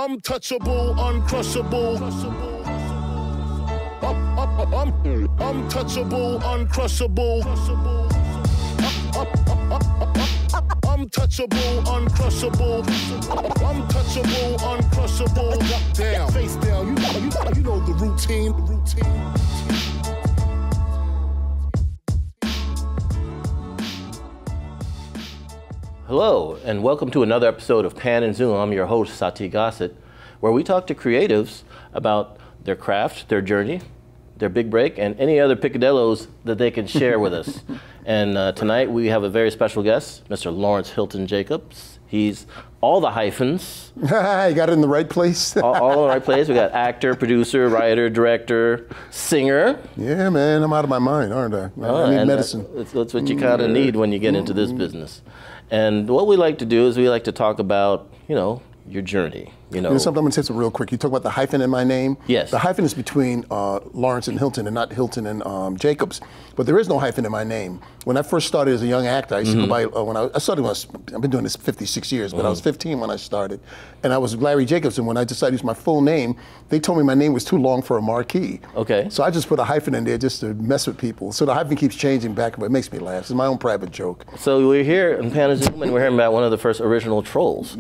Untouchable, uncrushable. Untouchable, uncrushable. Untouchable, uncrushable. Untouchable, uncrushable. Down, face down. You know the routine. Hello, and welcome to another episode of Pan and Zoom. I'm your host, Satie Gossett, where we talk to creatives about their craft, their journey, their big break, and any other picadillos that they can share with us. And tonight we have a very special guest, Mr. Lawrence Hilton Jacobs. He's all the hyphens. You got it in the right place. all in the right place. We got actor, producer, writer, director, singer. Yeah, man, I'm out of my mind, aren't I? I need medicine. That's what you kind of need when you get into this business. And what we like to do is we like to talk about, your journey. Something I'm going to say something real quick. You talk about the hyphen in my name. Yes. The hyphen is between Lawrence and Hilton, and not Hilton and Jacobs. But there is no hyphen in my name. When I first started as a young actor, I used to go by, I've been doing this 56 years, but I was 15 when I started. And I was Larry Jacobs, and when I decided to use my full name, they told me my name was too long for a marquee. Okay. So I just put a hyphen in there just to mess with people. So the hyphen keeps changing back, but it makes me laugh. It's my own private joke. So we're here in Pan and Zoom, and we're hearing about one of the first original trolls.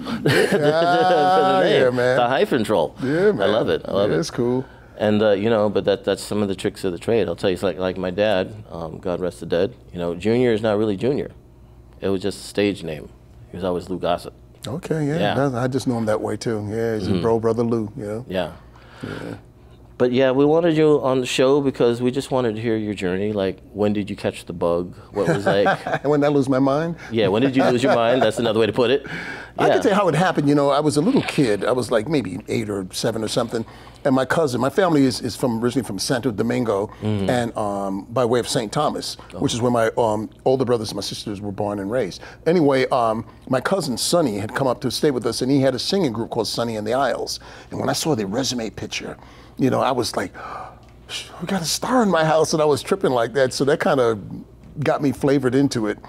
Yeah, man. The hyphen troll. Yeah, man. I love it. It's cool. And but that's some of the tricks of the trade. I'll tell you, it's like my dad, God rest the dead. Junior is not really Junior. It was just a stage name. He was always Lou Gossett. Okay, yeah. I just know him that way too. Yeah, he's a brother Lou. Yeah. But yeah, we wanted you on the show because we just wanted to hear your journey. Like, when did you catch the bug? What was like? When did I lose my mind? Yeah, when did you lose your mind? That's another way to put it. I can tell you how it happened. I was a little kid. I was like maybe 8 or 7 or something. And my cousin, my family is originally from Santo Domingo, and by way of St. Thomas, which is where my older brothers and my sisters were born and raised. Anyway, my cousin Sonny had come up to stay with us, and he had a singing group called Sonny and the Isles. And when I saw the resume picture, I was like, we got a star in my house, and I was tripping like that. So that kind of got me flavored into it.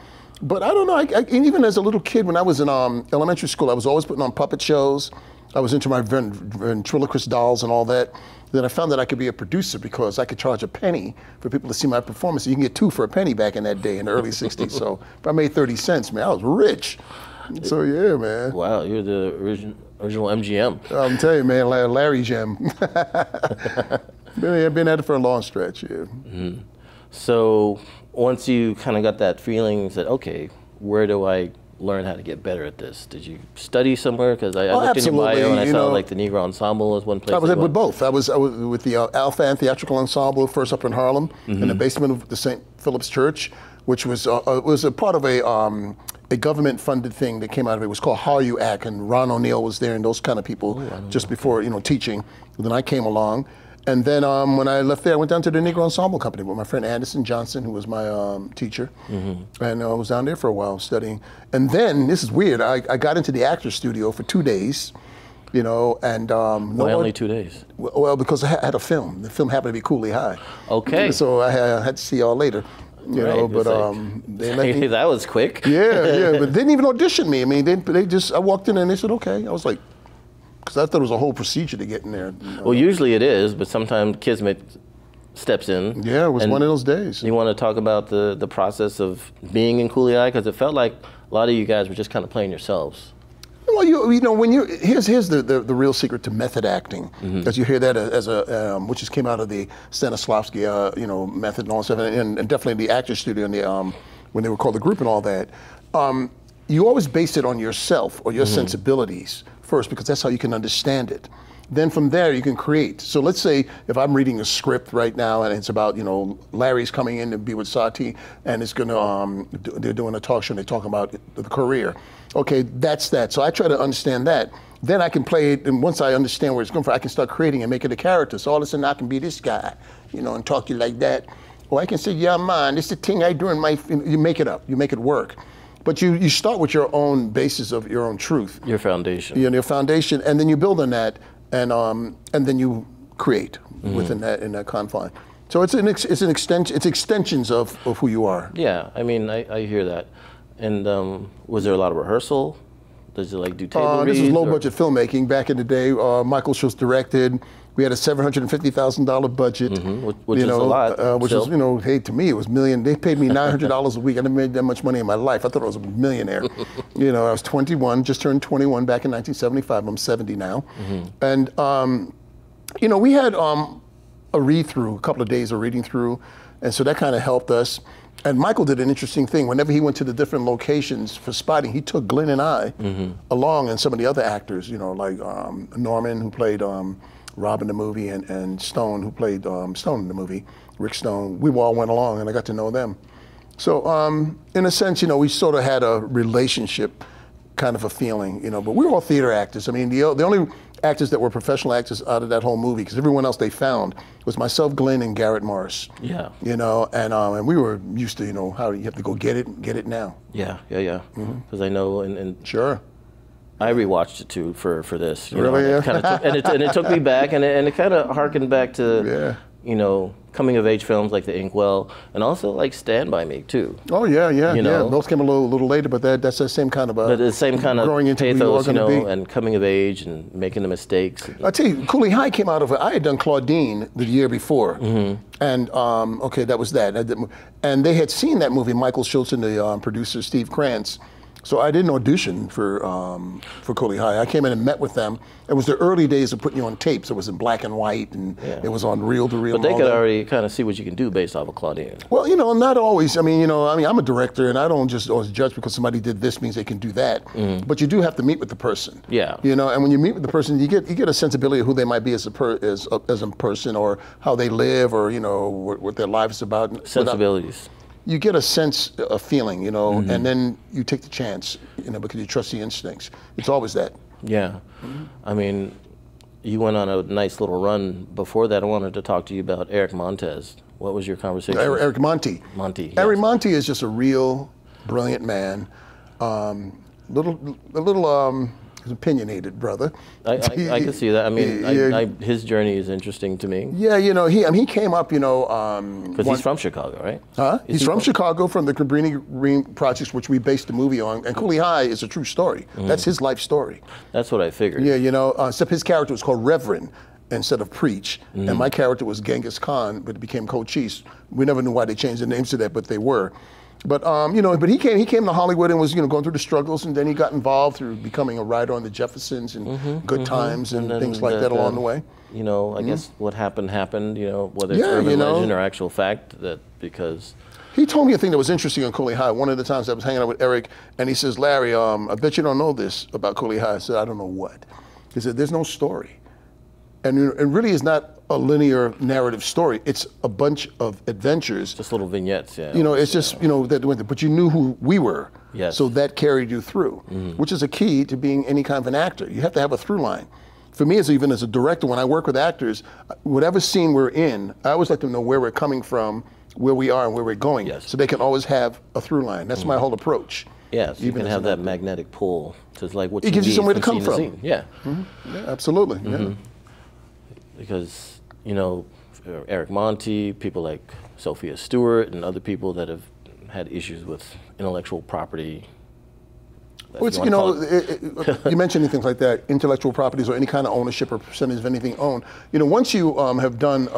But I don't know, even as a little kid, when I was in elementary school, I was always putting on puppet shows. I was into my ventriloquist dolls and all that. Then I found that I could be a producer because I could charge a penny for people to see my performance. You can get 2 for a penny back in that day in the early 60s. So if I made 30 cents, man, I was rich. So yeah, man. Wow, you're the original MGM. I'm telling you, man, Larry Gem. I've been at it for a long stretch, yeah. So once you kind of got that feeling, you said, okay, where do I learn how to get better at this? Did you study somewhere? Because I looked in your bio and I saw like the Negro Ensemble as one place. I was with both. I was with the Alpha and Theatrical Ensemble first up in Harlem in the basement of the St. Philip's Church, which was a part of a government-funded thing that came out of it. It was called How You Act, and Ron O'Neill was there and those kind of people just before teaching. And then I came along. And then when I left there, I went down to the Negro Ensemble Company with my friend Anderson Johnson, who was my teacher. And I was down there for a while studying. And then, this is weird, I got into the actor's studio for 2 days, and... Why only 2 days? Well, because I had a film. The film happened to be Cooley High. Okay. So I had to see y'all later. But they let me... That was quick. Yeah, but they didn't even audition me. I mean, I walked in and they said, okay. I was like, because I thought it was a whole procedure to get in there. Well, usually it is, but sometimes Kismet steps in. Yeah, it was one of those days. You want to talk about the process of being in Cooley High? Because it felt like a lot of you guys were just kind of playing yourselves. Well, when here's the real secret to method acting, because you hear that as which came out of the Stanislavski method and all that stuff, and definitely the actor studio and when they were called the group and all that. You always base it on yourself or your sensibilities first, because that's how you can understand it. Then from there you can create. So let's say if I'm reading a script right now and it's about, Larry's coming in to be with Satie, and it's gonna, they're doing a talk show and they're talking about the career. Okay, that's that. So I try to understand that. Then I can play it, and once I understand where it's going from, I can start creating and make it a character. So all of a sudden I can be this guy, and talk to you like that. Or I can say, yeah, man, this is the thing I do in my, you make it up, you make it work. But you start with your own basis of your own truth. Your foundation. Your foundation, and then you build on that, and then you create within that, in that confine. So it's an extension. It's extensions of who you are. Yeah, I mean, I hear that. And was there a lot of rehearsal Does it like do table reads? This is low budget filmmaking. Back in the day, Michael Schultz directed. We had a $750,000 budget, which is a lot. Which is, hey, to me it was million. They paid me $900 a week. I never made that much money in my life. I thought I was a millionaire. I was 21, just turned 21 back in 1975. I'm 70 now, and we had a read through, a couple of days of reading through, and so that kind of helped us. And Michael did an interesting thing. Whenever he went to the different locations for spotting, he took Glenn and I along, and some of the other actors, like Norman, who played Rob in the movie, and Stone, who played Stone in the movie, Rick Stone. We all went along, and I got to know them. So in a sense, we sort of had a relationship kind of a feeling, but we were all theater actors. I mean, the only actors that were professional actors out of that whole movie, because everyone else they found was myself, Glenn, and Garrett Morris. Yeah. And we were used to, how you have to go get it now. Yeah. Because I know, and sure. I rewatched it too for this. Really? And it took me back, and it kind of harkened back to coming of age films like The Inkwell, and also like Stand By Me too. Oh yeah. Those came a little later, but that's the same kind of but the same kind of growing into pathos, and coming of age and making the mistakes. I tell you, Cooley High came out of it. I had done Claudine the year before, and that was that. And they had seen that movie, Michael Schultz and the producer Steve Krantz. So I didn't audition for Cooley High. I came in and met with them. It was the early days of putting you on tapes. It was in black and white, and it was on reel to reel. But they could already kind of see what you can do based off of Claudine. Well, not always. I mean, I'm a director, and I don't just always judge because somebody did this means they can do that. But you do have to meet with the person. Yeah. And when you meet with the person, you get a sensibility of who they might be as a person, or how they live, or what their life is about. Sensibilities. You get a sense, a feeling, and then you take the chance, because you trust the instincts. It's always that. Yeah. I mean, you went on a nice little run. Before that, I wanted to talk to you about Eric Montez. What was your conversation? Eric Monty. Monty. Yes. Eric Monty is just a real brilliant man. He's opinionated, brother. I can see that. I mean, his journey is interesting to me. Yeah, he came up, because he's from Chicago, right? Huh? He's from Chicago, from the Cabrini Green projects, which we based the movie on. And Cooley High is a true story. That's his life story. That's what I figured. Yeah, except his character was called Reverend instead of Preach. And my character was Genghis Khan, but it became Cochise. We never knew why they changed the names to that, but they were. But but he came to Hollywood and was going through the struggles, and then he got involved through becoming a writer on the Jeffersons and Good Times and things like that along the way. I guess what happened, whether it's urban legend or actual fact, because he told me a thing that was interesting on Cooley High. One of the times I was hanging out with Eric, and he says, "Larry, I bet you don't know this about Cooley High." I said, "I don't know what." He said, "There's no story." And it really is not a linear narrative story. It's a bunch of adventures. Just little vignettes, yeah. It's just, but you knew who we were. Yes. So that carried you through, which is a key to being any kind of an actor. You have to have a through line. For me, even as a director, when I work with actors, whatever scene we're in, I always let them know where we're coming from, where we are, and where we're going. Yes. So they can always have a through line. That's my whole approach. Yes, you can have that magnetic pull to what you need. It gives you somewhere to come from. Yeah. Yeah, absolutely. Yeah. Because, Eric Monty, people like Sophia Stewart, and other people that have had issues with intellectual property. Well, you mentioned things like that, intellectual properties or any kind of ownership or percentage of anything owned. Once you have done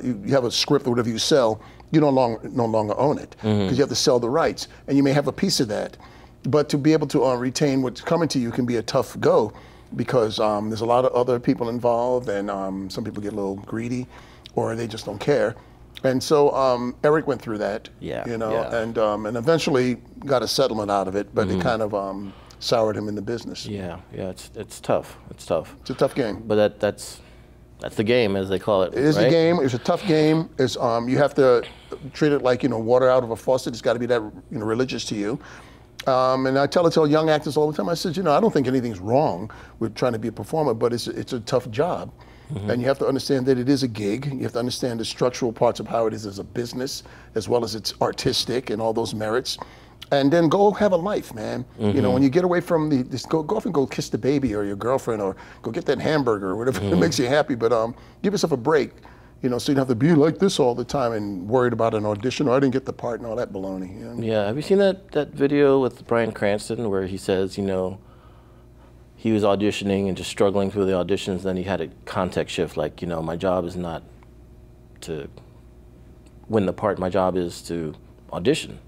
you have a script or whatever you sell, you no longer own it, because you have to sell the rights, and you may have a piece of that. But to be able to retain what's coming to you can be a tough go, because there's a lot of other people involved, and some people get a little greedy, or they just don't care. And so Eric went through that, and eventually got a settlement out of it, but it kind of soured him in the business. Yeah, it's tough. It's tough. It's a tough game. But that's the game, as they call it. It is right? the game. It's a tough game. It's you have to treat it like water out of a faucet. It's got to be that religious to you. And I tell young actors all the time, I said, I don't think anything's wrong with trying to be a performer, but it's a tough job. And you have to understand that it is a gig. You have to understand the structural parts of how it is as a business, as well as its artistic and all those merits. And then go have a life, man. When you get away from go off and go kiss the baby or your girlfriend, or go get that hamburger or whatever that makes you happy. But give yourself a break. So you don't have to be like this all the time and worried about an audition, or I didn't get the part and all that baloney. Yeah, have you seen that video with Bryan Cranston where he says, he was auditioning and just struggling through the auditions. Then he had a context shift, like, you know, my job is not to win the part. My job is to audition.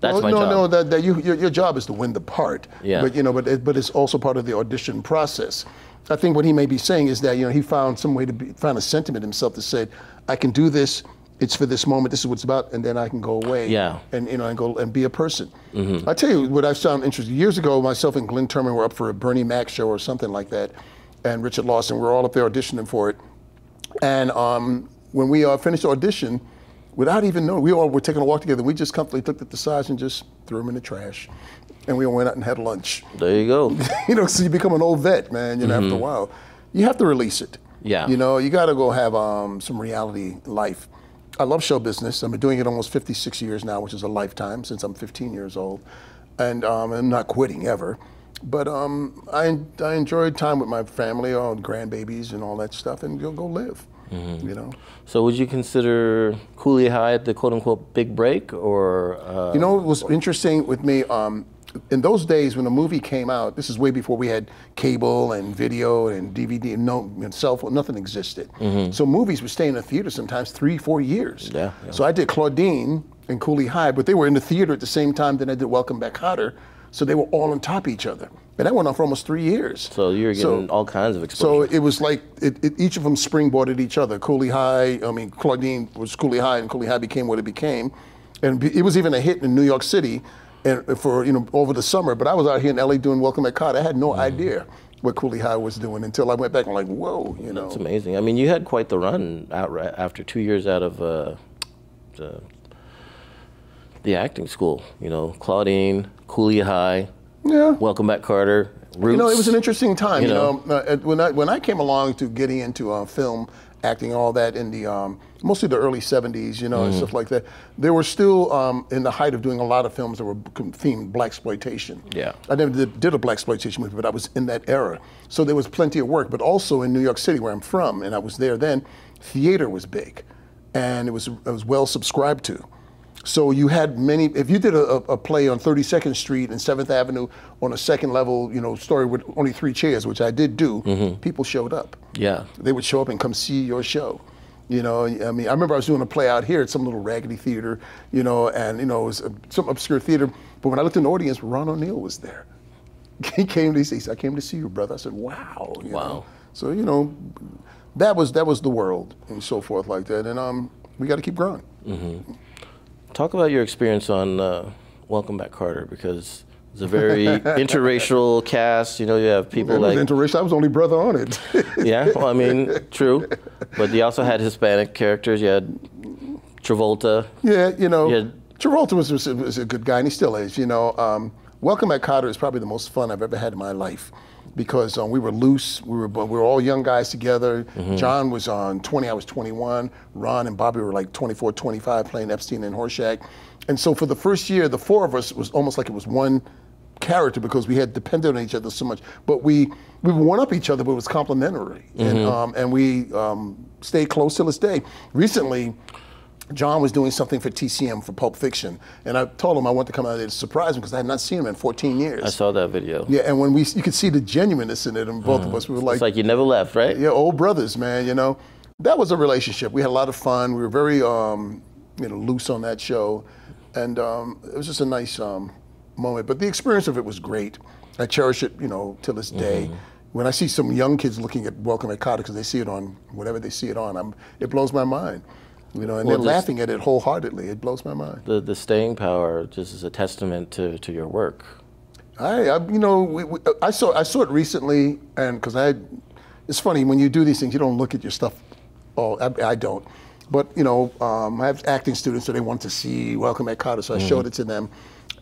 That's my job. No, your job is to win the part. Yeah. But, you know, but it's also part of the audition process. I think what he may be saying is that, you know, he found some way to find a sentiment himself to say, I can do this. It's for this moment. This is what it's about, and then I can go away. Yeah. And, you know, and go and be a person. I tell you what I found interesting. Years ago, myself and Glenn Turman were up for a Bernie Mac show or something like that, and Richard Lawson. We were all up there auditioning for it. And when we finished the audition, without even knowing, we all were taking a walk together. We just comfortably looked at the sides and just threw them in the trash. And we all went out and had lunch. There you go. You know, so you become an old vet, man, you know, after a while. You have to release it. Yeah. You know, you got to go have some reality life. I love show business. I've been doing it almost 56 years now, which is a lifetime since I'm 15 years old. And I'm not quitting ever. But I enjoyed time with my family, all the grandbabies and all that stuff, and go live. You know. So would you consider Cooley High the quote-unquote big break, or? You know, it was interesting with me. In those days when the movie came out, this is way before we had cable and video and DVD and cell phone, nothing existed. So movies would stay in the theater sometimes 3-4 years. Yeah. So I did Claudine and Cooley High, but they were in the theater at the same time that I did Welcome Back, Kotter. So they were all on top of each other. And that went on for almost 3 years. So you were getting all kinds of exposure. So it was like, each of them springboarded each other. Claudine was Cooley High, and Cooley High became what it became. And it was even a hit in New York City and for, you know, over the summer. But I was out here in LA doing Welcome Back, Kotter. I had no idea what Cooley High was doing until I went back and like, whoa, you know. That's amazing. I mean, you had quite the run out after 2 years out of the acting school. You know, Claudine, Cooley High. Yeah. Welcome Back, Kotter. Roots. You know, it was an interesting time. You know, when I came along to getting into film acting, all that in the mostly the early '70s, you know, and stuff like that. They were still in the height of doing a lot of films that were themed blaxploitation. Yeah. I never did a blaxploitation movie, but I was in that era, so there was plenty of work. But also in New York City, where I'm from, and I was there then, theater was big, and it was well subscribed to. So you had many, if you did a play on 32nd Street and 7th Avenue on a second level, you know, story with only 3 chairs, which I did do, people showed up. Yeah. They would show up and come see your show. You know, I mean, I remember I was doing a play out here at some little raggedy theater, you know, and, you know, it was some obscure theater. But when I looked in the audience, Ron O'Neal was there. He came to say, I came to see you, brother. I said, wow. You know? So, you know, that was the world and so forth like that. And we got to keep growing. Talk about your experience on Welcome Back, Kotter, because it's a very interracial cast. You know, you have people like interracial. I was the only brother on it. Yeah, well, I mean, true, but you also had Hispanic characters. You had Travolta. Yeah, you know, Travolta was a good guy, and he still is. You know, Welcome Back, Kotter is probably the most fun I've ever had in my life. Because we were loose, we were all young guys together. John was on 20, I was 21. Ron and Bobby were like 24, 25, playing Epstein and Horshack. And so for the first year, the 4 of us was almost like it was one character because we had depended on each other so much. But we would one up each other, but it was complementary. And we stayed close till this day. Recently, John was doing something for TCM for Pulp Fiction, and I told him I wanted to come out there to surprise him because I had not seen him in 14 years. I saw that video. Yeah, and when you could see the genuineness in it, and both of us, we were like... It's like you never left, right? Yeah, old brothers, man, you know. That was a relationship. We had a lot of fun. We were very, you know, loose on that show, and it was just a nice moment. But the experience of it was great. I cherish it, you know, till this day. When I see some young kids looking at Welcome Back, Kotter because they see it on whatever they see it on, it blows my mind. You know, and they're laughing at it wholeheartedly. It blows my mind. The staying power just is a testament to your work. You know, I saw it recently, and because it's funny when you do these things, you don't look at your stuff. Oh, I don't. But you know, I have acting students, so they want to see Welcome Back, Kotter, so I showed it to them.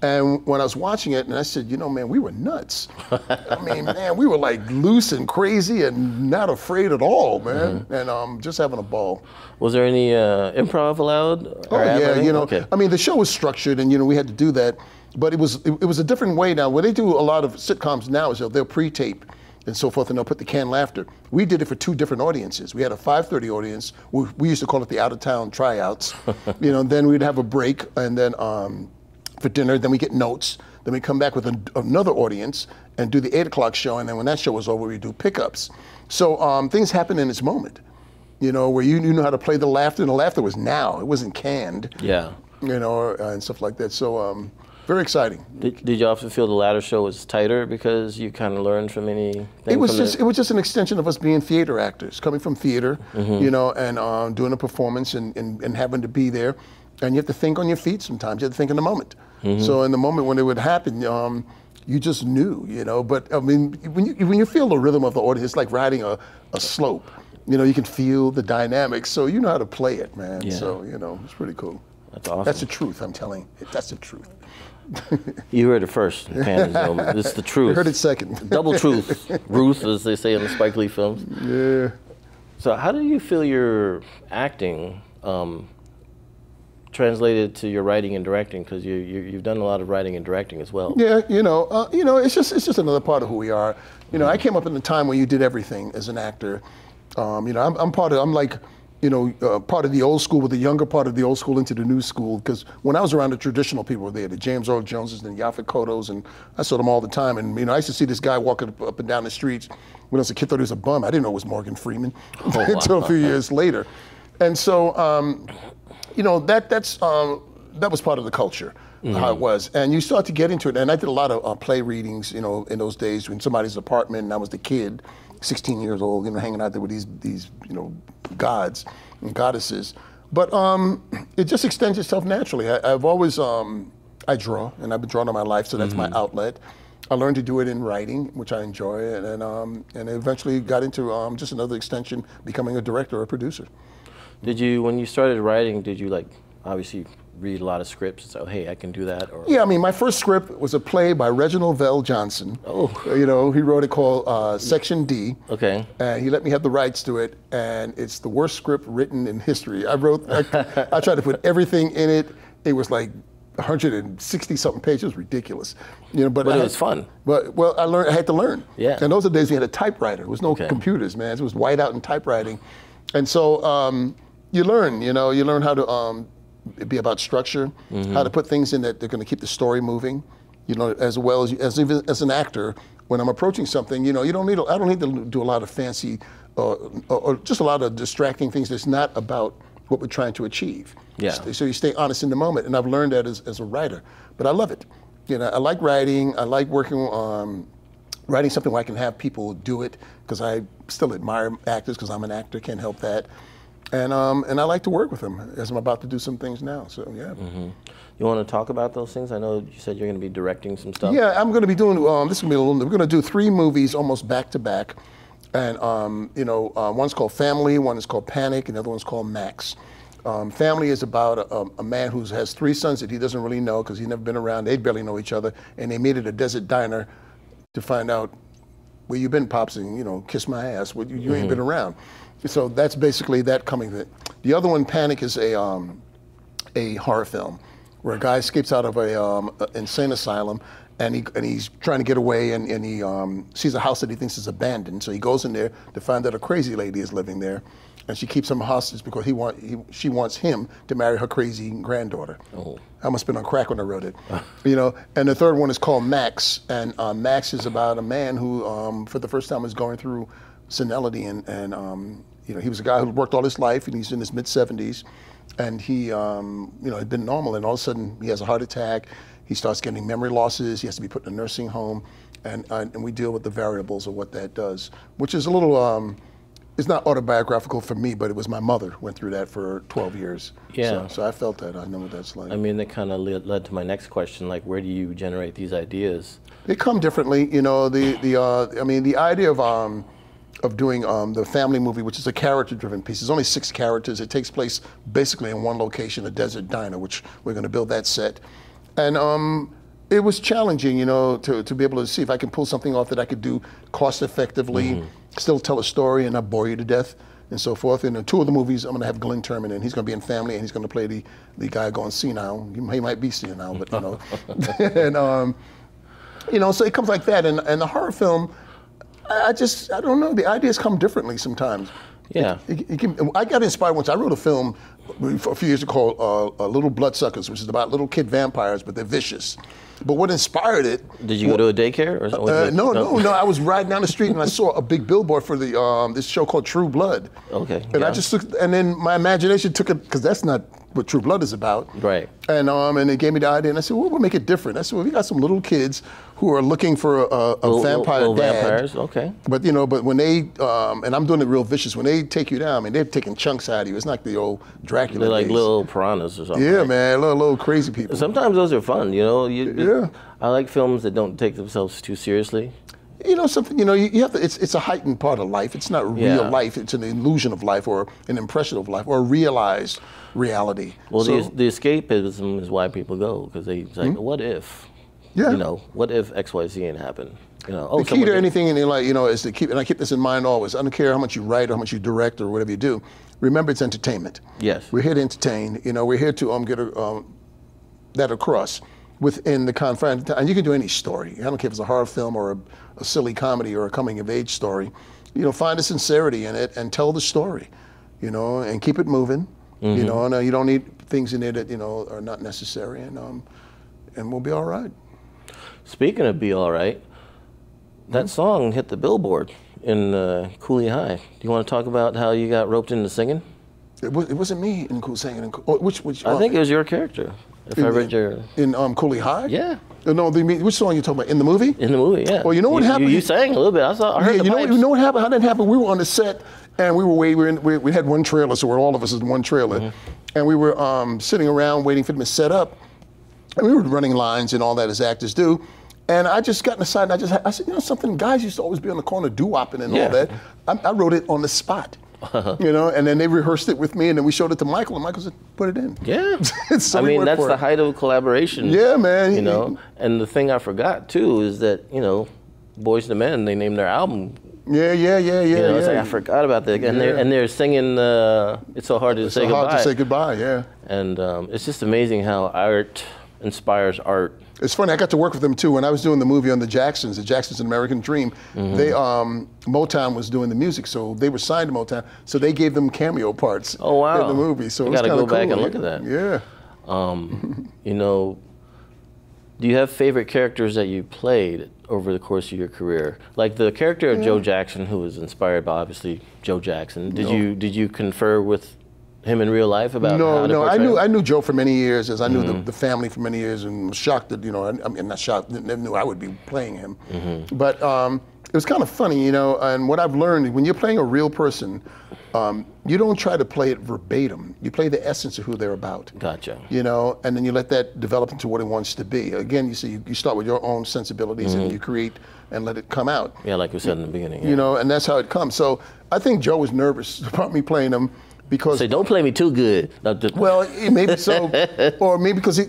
And when I was watching it, and I said, you know, man, we were nuts. I mean, man, we were like loose and crazy and not afraid at all, man. And just having a ball. Was there any improv allowed? Oh yeah, you know. Okay. I mean, the show was structured, and you know, we had to do that. But it was a different way now. What they do a lot of sitcoms now is they'll pre-tape and so forth, and they'll put the canned laughter. We did it for 2 different audiences. We had a 5:30 audience. We used to call it the out-of-town tryouts. You know, then we'd have a break, and then for dinner, then we get notes. Then we come back with another audience and do the 8 o'clock show, and then when that show was over, we do pickups. So things happen in its moment, you know, where you know how to play the laughter, and the laughter was now, it wasn't canned. Yeah. You know, and stuff like that. So very exciting. Did you often feel the latter show was tighter because you kind of learned from anything? It was just an extension of us being theater actors, coming from theater, you know, and doing a performance and having to be there. And you have to think on your feet sometimes. You have to think in the moment. So in the moment when it would happen, you just knew, you know. But I mean, when you feel the rhythm of the audience, it's like riding a slope. You know, you can feel the dynamics, so you know how to play it, man. Yeah. So, you know, it's pretty cool. That's awesome. That's the truth, I'm telling you. That's the truth. You heard it first, Pan and Zoom. It's the truth. I heard it second. Double truth. Ruth, as they say in the Spike Lee films. Yeah. So how do you feel your acting translated to your writing and directing? Because you've done a lot of writing and directing as well. Yeah, you know, it's just another part of who we are. You know, I came up in the time when you did everything as an actor. You know, I'm like, you know, part of the old school with the younger part of the old school into the new school. Because when I was around, the traditional people were there, the James Earl Joneses and the Yaphet Kottos, and I saw them all the time. And, you know, I used to see this guy walking up and down the streets. When I was a kid, thought he was a bum. I didn't know it was Morgan Freeman until a few years later. And so, you know, that was part of the culture, how it was. And you start to get into it. And I did a lot of play readings, you know, in those days in somebody's apartment, and I was the kid, 16 years old, you know, hanging out there with these you know, gods and goddesses. But it just extends itself naturally. I've always, I draw, and I've been drawing all my life, so that's my outlet. I learned to do it in writing, which I enjoy, and eventually got into just another extension, becoming a director or a producer. Did you, when you started writing, did you like, obviously read a lot of scripts and say, oh, hey, I can do that? Or? Yeah, I mean, my first script was a play by Reginald Vell Johnson. Oh. You know, he wrote it called Section D. Okay. And he let me have the rights to it, and it's the worst script written in history. I tried to put everything in it. It was like 160 something pages. It was ridiculous. You know, but it was fun. But well, I had to learn. Yeah. And those are the days we had a typewriter. There was no computers, man. It was whiteout and typewriting. And so you learn, you know, you learn how to be about structure, how to put things in that they're going to keep the story moving, you know, as well as even as an actor. When I'm approaching something, you know, I don't need to do a lot of fancy or just a lot of distracting things that's not about what we're trying to achieve. Yeah. So you stay honest in the moment, and I've learned that as a writer. But I love it. You know, I like writing. I like working on writing something where I can have people do it, because I still admire actors, because I'm an actor, can't help that. And I like to work with them, as I'm about to do some things now. So yeah. You want to talk about those things? I know you said you're going to be directing some stuff. Yeah, I'm going to be doing. This is going to be a little. We're going to do 3 movies almost back to back, and you know, one's called Family, one is called Panic, and the other one's called Max. Family is about a man who has 3 sons that he doesn't really know, because he's never been around. They barely know each other, and they meet at a desert diner to find out where you been, pops, and you know, kiss my ass. Well, you ain't been around. So that's basically that coming. The other one, Panic, is a horror film where a guy escapes out of a insane asylum, and he's trying to get away, and he sees a house that he thinks is abandoned. So he goes in there to find out a crazy lady is living there, and she keeps him hostage because she wants him to marry her crazy granddaughter. Oh. I must have been on crack when I wrote it. You know. And the third one is called Max, and Max is about a man who, for the first time, is going through senility, and you know, he was a guy who worked all his life, and he's in his mid-70s, and he, you know, had been normal, and all of a sudden he has a heart attack. He starts getting memory losses. He has to be put in a nursing home, and we deal with the variables of what that does, which is a little. It's not autobiographical for me, but it was my mother went through that for 12 years. Yeah. So I felt that. I know what that's like. I mean, that kind of led to my next question. Like, where do you generate these ideas? They come differently. You know, I mean, the idea of doing the family movie, which is a character-driven piece. There's only 6 characters. It takes place basically in one location, a desert diner, which we're going to build that set. And it was challenging, you know, to be able to see if I can pull something off that I could do cost-effectively, still tell a story and not bore you to death, and so forth. And in 2 of the movies, I'm going to have Glenn Turman in. He's going to be in Family, and he's going to play the guy going senile. He might be senile, but you know. And you know, so it comes like that. And the horror film, I don't know. The ideas come differently sometimes. Yeah. I got inspired once. I wrote a film a few years ago called Little Bloodsuckers, which is about little kid vampires, but they're vicious. But what inspired it? Did you go to a daycare or something? No. I was riding down the street and I saw a big billboard for this show called True Blood. Okay. And I just looked, and then my imagination took it, because that's not what True Blood is about. Right. And it gave me the idea, and I said, well, we'll make it different. I said, well, we got some little kids who are looking for a vampire little dad. Vampires, okay. But but when they, and I'm doing it real vicious, when they take you down, I mean, they're taking chunks out of you. It's not the old Dracula They're like days. little piranhas or something. Yeah, right? man, little crazy people. Sometimes those are fun, Yeah. I like films that don't take themselves too seriously. Something, you have to, it's a heightened part of life. It's not real life. It's an illusion of life, or an impression of life, or a realized reality. Well, the escapism is why people go, because it's like, what if? Yeah. What if X, Y, Z ain't happened? The key to anything in your life, is to keep, and I keep this in mind always, I don't care how much you write or how much you direct or whatever you do, remember it's entertainment. Yes. We're here to entertain, we're here to get that across within the confines, and you can do any story. I don't care if it's a horror film or a silly comedy or a coming of age story. Find a sincerity in it and tell the story, and keep it moving. And you don't need things in there that are not necessary, and we'll be all right. Speaking of be all right, that song hit the billboard in Cooley High. Do you want to talk about how you got roped into singing? It wasn't me in singing. Which? I think it was your character. If I read your in Cooley High. Yeah. No, which song you talking about? In the movie? In the movie, yeah. Well, you know what happened? You sang a little bit. I heard the pipes. You know what happened? How did it happen? We were on the set, and we had one trailer, so we're all of us in one trailer, and we were sitting around waiting for them to set up, and we were running lines and all that as actors do. And I just got aside and I said, something, guys used to always be on the corner doo-wopping and all that. I wrote it on the spot. And then they rehearsed it with me, and then we showed it to Michael, and Michael said, put it in. Yeah. So I mean, that's the height of collaboration. Yeah, man. And the thing I forgot, too, is that, Boyz II Men, they named their album. Yeah. It's like, I forgot about that. And they're singing It's So Hard to Say Goodbye. It's so hard to say goodbye, yeah. And it's just amazing how art inspires art. It's funny, I got to work with them too. When I was doing the movie on the Jacksons, An American Dream, they Motown was doing the music, so they were signed to Motown, so they gave them cameo parts in the movie. So you it was kind of cool. Gotta go back and look at that. Yeah. Do you have favorite characters that you played over the course of your career? Like the character of Joe Jackson, who was inspired by obviously Joe Jackson. Did you confer with him in real life about how to portray him? I knew Joe for many years, as I knew the family for many years, and was shocked that I mean, not shocked, never knew I would be playing him. But it was kind of funny, and what I've learned, when you're playing a real person, you don't try to play it verbatim. You play the essence of who they're about. Gotcha. And then you let that develop into what it wants to be. Again, you start with your own sensibilities and you create and let it come out. Yeah, like you said in the beginning. And that's how it comes. So I think Joe was nervous about me playing him, because say, don't play me too good. Well, maybe so, or maybe because a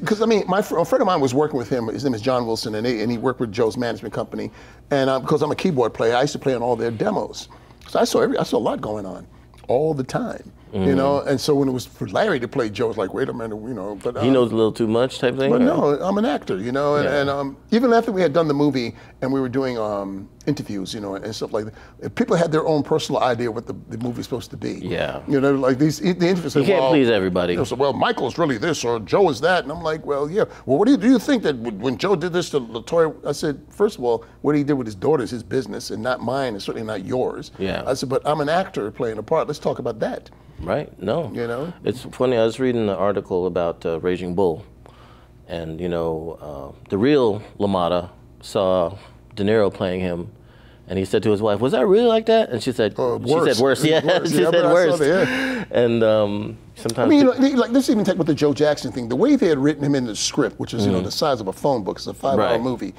friend of mine was working with him. His name is John Wilson, and he worked with Joe's management company. And because I'm a keyboard player, I used to play on all their demos. So I saw a lot going on, all the time. And so when it was for Larry to play Joe, it was like, wait a minute, But he knows a little too much type thing. But no, I'm an actor, and even after we had done the movie and we were doing interviews, and stuff like that, people had their own personal idea what the movie's supposed to be. Yeah. Like the interviews. You can't please everybody. So, well, Michael's really this or Joe is that, and I'm like, well, yeah. Well, what do you think that when Joe did this to LaToya? I said, first of all, what he did with his daughter is his business and not mine, and certainly not yours. Yeah. I said, but I'm an actor playing a part. Let's talk about that. Right. No. It's funny. I was reading an article about Raging Bull, and the real LaMotta saw De Niro playing him, and he said to his wife, "Was I really like that?" And she said, worse. "She said worse." Yeah, worse. She said worse. That, And sometimes I mean, like let's even take with the Joe Jackson thing. The way they had written him in the script, which is the size of a phone book, it's a 5-hour movie.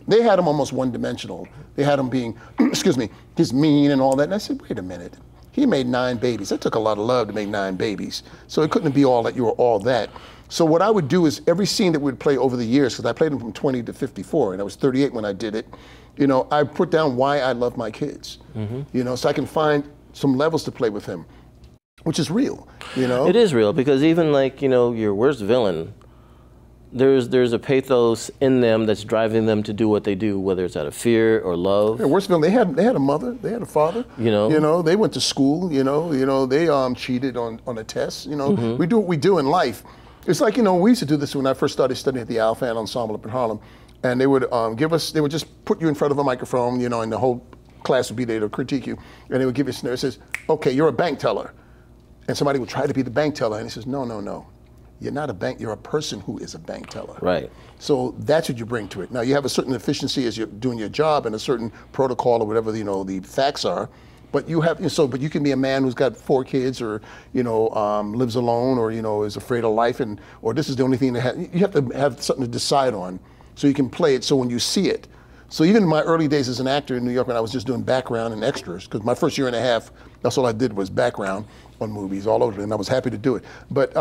They had him almost one-dimensional. They had him being, just mean and all that. And I said, wait a minute. He made 9 babies. That took a lot of love to make 9 babies. So it couldn't be all that you were all that. So what I would do is every scene that we'd play over the years, because I played them from 20 to 54, and I was 38 when I did it, I put down why I love my kids, so I can find some levels to play with him, which is real, It is real, because even like, your worst villain there's a pathos in them that's driving them to do what they do, whether it's out of fear or love. Yeah, worst of all, they had a mother, they had a father. You know, they went to school. You know, they cheated on a test. You know, we do what we do in life. It's like, we used to do this when I first started studying at the Alpha Ensemble up in Harlem, and they would they would just put you in front of a microphone, and the whole class would be there to critique you, and they would give you a scenario. It says, okay, you're a bank teller. And somebody would try to be the bank teller, and he says, no. You're not a bank, you're a person who is a bank teller. Right. So that's what you bring to it. Now you have a certain efficiency as you're doing your job and a certain protocol or whatever, the facts are, but you have, but you can be a man who's got 4 kids or, lives alone or, is afraid of life or this is the only thing that you have to have something to decide on so you can play it so when you see it. So even in my early days as an actor in New York when I was just doing background and extras, because my first year and a half, that's all I did was background on movies all over, and I was happy to do it. But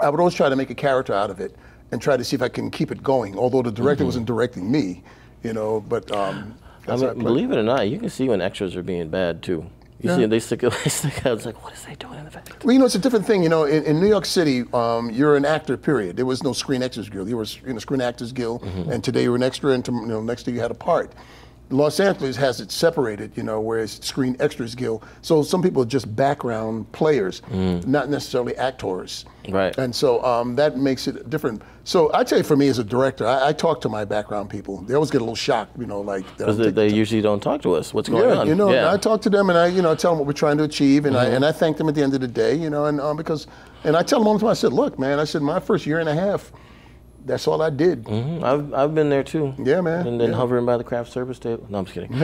I would always try to make a character out of it and try to see if I can keep it going, although the director wasn't directing me, but that's how I believe it or not, you can see when extras are being bad too. You see they stick out, it's like, what is they doing in the back? Well, it's a different thing, in New York City, you're an actor, period. There was no Screen Actors Guild. You were in a Screen Actors Guild, and today you're an extra, and next day you had a part. Los Angeles has it separated, whereas Screen Extras Guild. So some people are just background players, not necessarily actors. Right. And so that makes it different. So I tell you, for me as a director, I talk to my background people. They always get a little shocked, because they usually don't talk to us. What's going on? I talk to them and I, tell them what we're trying to achieve, and I thank them at the end of the day, and I tell them all the time. I said, look, man, I said my first year and a half. That's all I did. I've been there too. Yeah, man. And then hovering by the craft service table. No, I'm just kidding.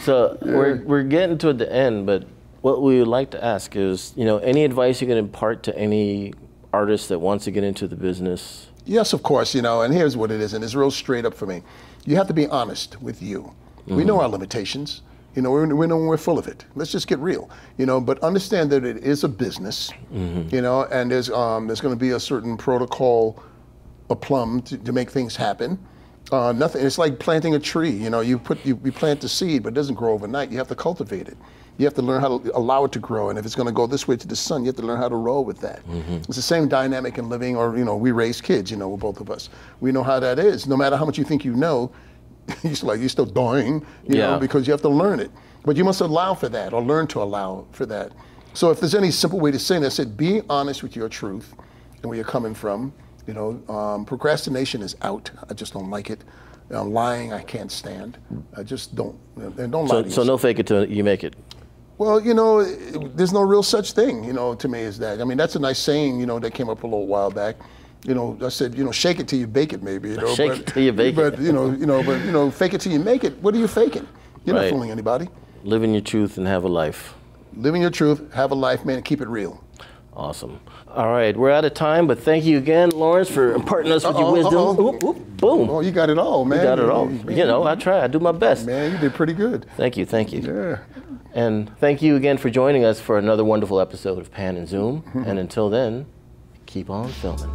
So we're getting to the end, but what we would like to ask is, any advice you can impart to any artist that wants to get into the business? Yes, of course. And here's what it is, and it's real straight up for me. You have to be honest with you. We know our limitations. We know we're full of it. Let's just get real, but understand that it is a business, and there's going to be a certain protocol, a plumb to make things happen. Nothing. It's like planting a tree. You plant the seed, but it doesn't grow overnight. You have to cultivate it. You have to learn how to allow it to grow, and if it's going to go this way to the sun, you have to learn how to roll with that. It's the same dynamic in living, or we raise kids. Both of us. We know how that is. No matter how much you think you know. You're still dying, because you have to learn it. But you must allow for that, or learn to allow for that. So if there's any simple way to say it, I said, be honest with your truth and where you're coming from. Procrastination is out. I just don't like it. Lying, I can't stand. I just don't. And don't lie to yourself. So no fake it till you make it. Well, there's no real such thing, to me, as that. I mean, that's a nice saying, that came up a little while back. I said, shake it till you bake it, maybe. Shake it till you bake it. But fake it till you make it. What are you faking? You're not fooling anybody. Living your truth and have a life. Living your truth, have a life, man, and keep it real. Awesome. All right, we're out of time, but thank you again, Lawrence, for imparting us with your wisdom. Boom. Oh, you got it all, man. You got it all. Man, I try. I do my best. Man, you did pretty good. Thank you. Yeah. And thank you again for joining us for another wonderful episode of Pan and Zoom. And until then, keep on filming.